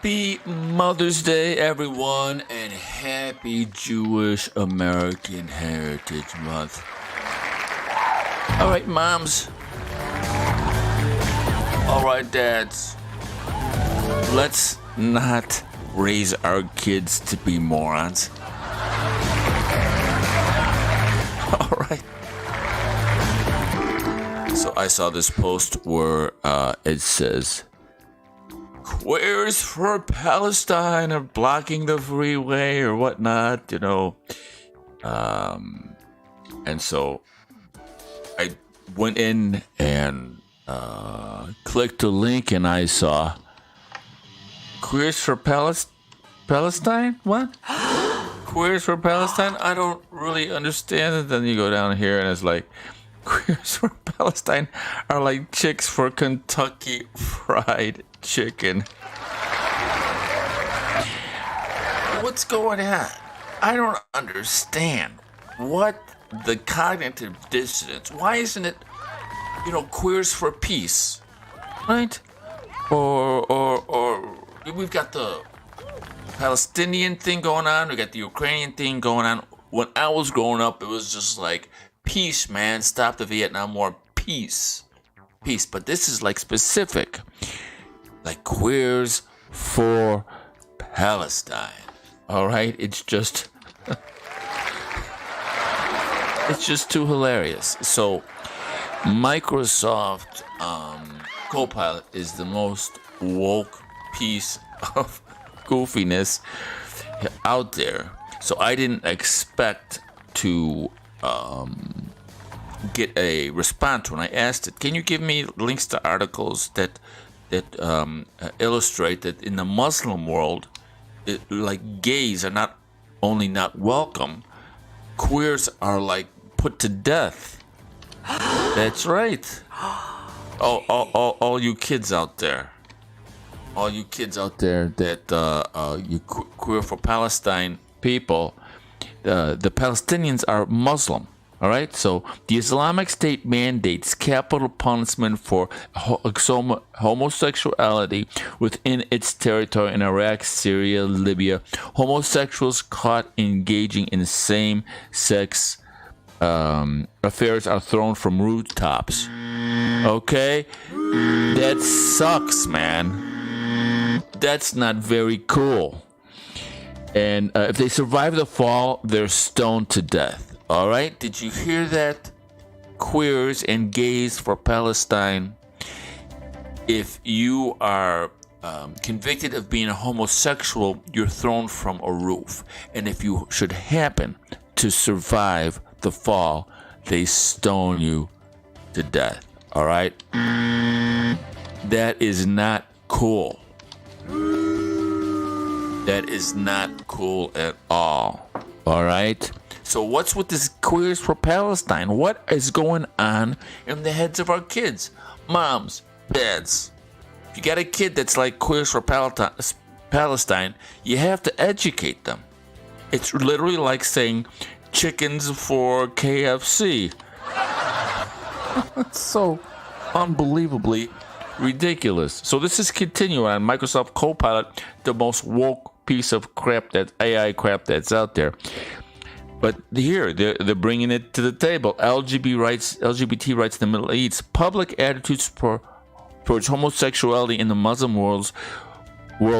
Happy Mother's Day, everyone, and happy Jewish American Heritage Month. All right, moms. All right, dads. Let's not raise our kids to be morons. All right. So I saw this post where it says, queers for Palestine are blocking the freeway or whatnot, you know. And so I went in and clicked the link and I saw queers for Palestine? What? Queers for Palestine? I don't really understand it. Then you go down here and it's like, queers for Palestine are like chicks for Kentucky Fried Chicken. What's going on? I don't understand. What the cognitive dissonance? Why isn't it, queers for peace, right? Or we've got the Palestinian thing going on. We got the Ukrainian thing going on. When I was growing up, it was just like, peace, man. Stop the Vietnam War. Peace. Peace. But this is like specific. Like queers for Palestine. All right? It's just it's just too hilarious. So Microsoft Copilot is the most woke piece of goofiness out there. So I didn't expect to get a response when I asked it. Can you give me links to articles that illustrate that in the Muslim world, gays are not only not welcome, queers are like put to death. That's right. All you kids out there, that you queer for Palestine people. The Palestinians are Muslim, all right? So the Islamic State mandates capital punishment for homosexuality within its territory in Iraq, Syria, Libya. Homosexuals caught engaging in same-sex affairs are thrown from rooftops. Okay? That sucks, man. That's not very cool. And if they survive the fall, they're stoned to death. All right? Did you hear that? Queers and gays for Palestine. If you are convicted of being a homosexual, you're thrown from a roof. And if you should happen to survive the fall, they stone you to death. All right? That is not cool. That is not cool at all. All right? So what's with this queers for Palestine? What is going on in the heads of our kids? Moms, dads. If you got a kid that's like queers for Palestine, you have to educate them. It's literally like saying chickens for KFC. It's so unbelievably ridiculous. So this is continuing on Microsoft Copilot, the most woke piece of crap, that AI crap that's out there. But here they're bringing it to the table. LGBT rights in the Middle East. Public attitudes towards homosexuality in the Muslim world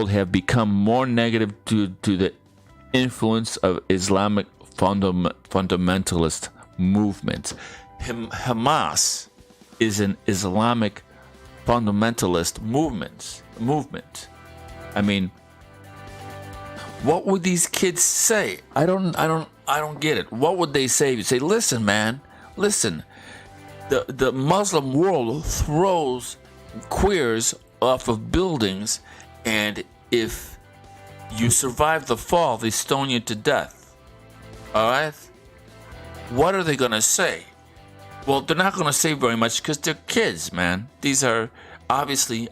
have become more negative due to the influence of Islamic fundamentalist movements. Hamas is an Islamic fundamentalist movement. I mean, what would these kids say? I don't get it. What would they say? You say, listen, man, listen. The Muslim world throws queers off of buildings, and if you survive the fall, they stone you to death. All right? What are they gonna say? Well, they're not gonna say very much because they're kids, man. These are obviously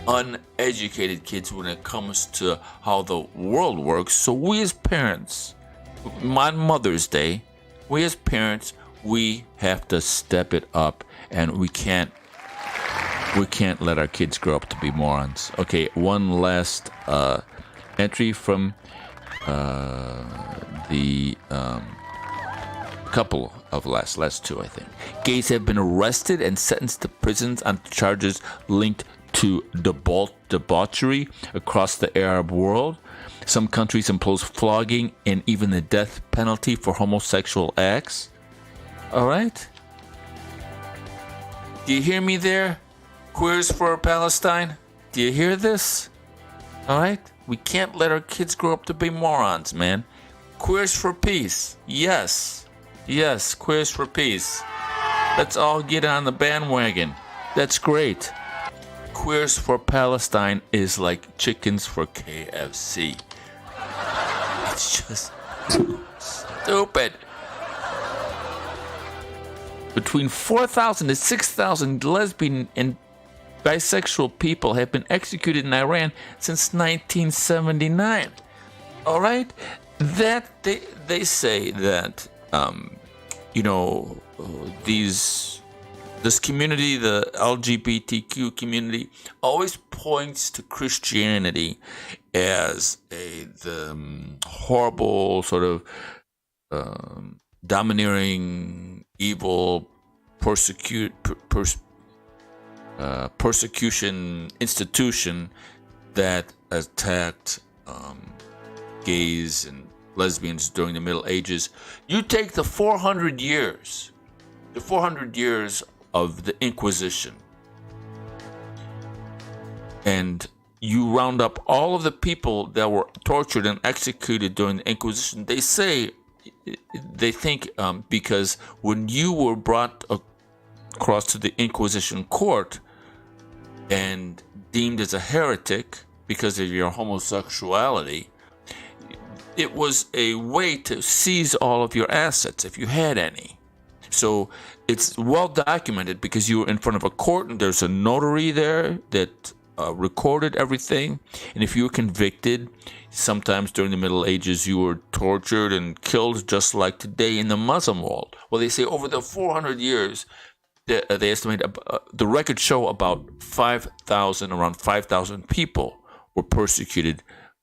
uneducated kids when it comes to how the world works. So we as parents, on Mother's Day, we as parents, we have to step it up, and we can't We can't let our kids grow up to be morons. Okay, one last entry from the couple of last two, I think. Gays have been arrested and sentenced to prisons on charges linked to debauchery across the Arab world. Some countries impose flogging and even the death penalty for homosexual acts. All right? Do you hear me there? Queers for Palestine? Do you hear this? All right? We can't let our kids grow up to be morons, man. Queers for peace. Yes. Yes, queers for peace. Let's all get on the bandwagon. That's great. Queers for Palestine is like chickens for KFC. It's just stupid. Between 4,000 to 6,000 lesbian and bisexual people have been executed in Iran since 1979. All right? That they say that this community, the LGBTQ community, always points to Christianity as the horrible sort of domineering, evil, persecution institution that attacked gays and lesbians during the Middle Ages. You take the 400 years of the Inquisition, and you round up all of the people that were tortured and executed during the Inquisition. They think because when you were brought across to the Inquisition court and deemed as a heretic because of your homosexuality, it was a way to seize all of your assets if you had any. So it's well documented because you were in front of a court and there's a notary there that recorded everything. And if you were convicted, sometimes during the Middle Ages, you were tortured and killed just like today in the Muslim world. Well, they say over the 400 years, they estimate the records show about around 5,000 people were persecuted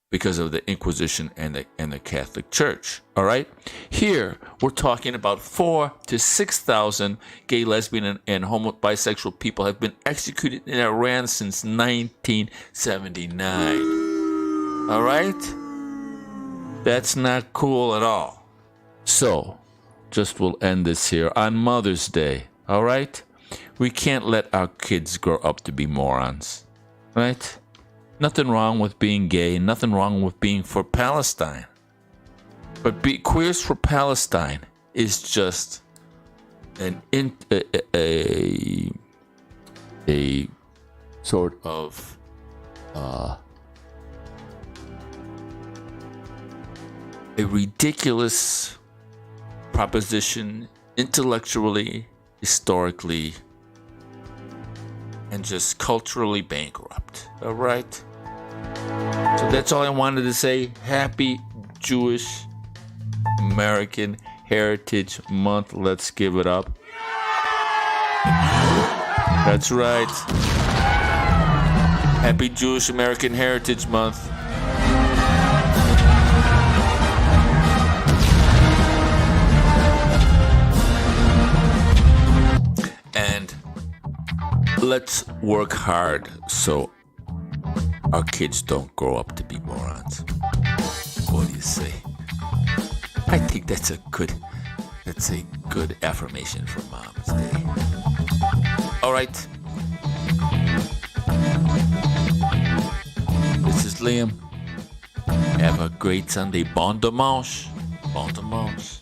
because of the Inquisition and the Catholic Church. All right? Here, we're talking about 4,000 to 6,000 gay, lesbian, and bisexual people have been executed in Iran since 1979. All right? That's not cool at all. So, we'll end this here on Mother's Day. All right? We can't let our kids grow up to be morons. Right? Nothing wrong with being gay, nothing wrong with being for Palestine. But Queers for Palestine is just a sort of a ridiculous proposition, intellectually, historically, and just culturally bankrupt. All right? So that's all I wanted to say. Happy Jewish American Heritage Month. Let's give it up. That's right. Happy Jewish American Heritage Month. And let's work hard so our kids don't grow up to be morons. What do you say? I think that's a good affirmation for Mom's Day. All right. This is Liam. Have a great Sunday. Bon dimanche. Bon dimanche.